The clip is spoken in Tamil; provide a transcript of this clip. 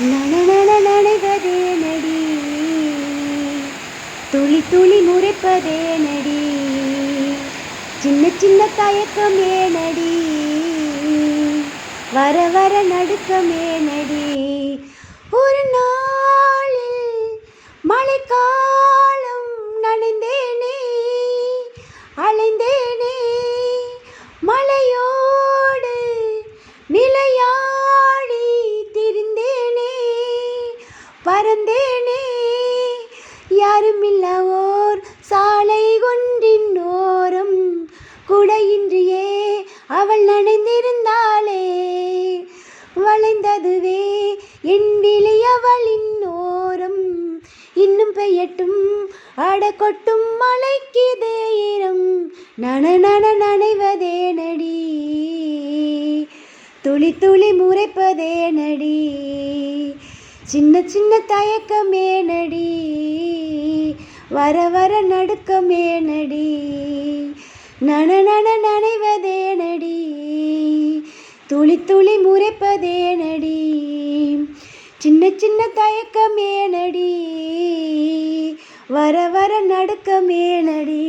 நனைவதே நடி, துளி துளி முறைப்பதே நடி, சின்ன சின்ன தயக்கமே நடி, வர வர நடுக்கமே நடி. ஒரு நாளில் மழைக்காலம் நனைந்தேனே, அலைந்தேனே, மலையோடு நிலையாடி திரிந்தேனே, பறந்தேனே. யாருமில்லா ஓர் சாலை ஒன்றின் ஓரம் குடையின்றியே அவள் நனைந்திருந்தாளே. வளைந்ததுவே என் விழி அவளின் ஓரம், இன்னும் பெய்யட்டும் அட கொட்டும் மலைக்குதே ஈரம். நனைவதே நடி, துளி துளி முறைப்பதே நடி, சின்ன சின்ன தயக்கமே நடி, வர வர நடுக்கமே நடி. நனைவதே நடி, துளி துளி முறைப்பதே நடி, சின்ன சின்ன தயக்கமே நடி, வர வர நடுக்கமே நடி.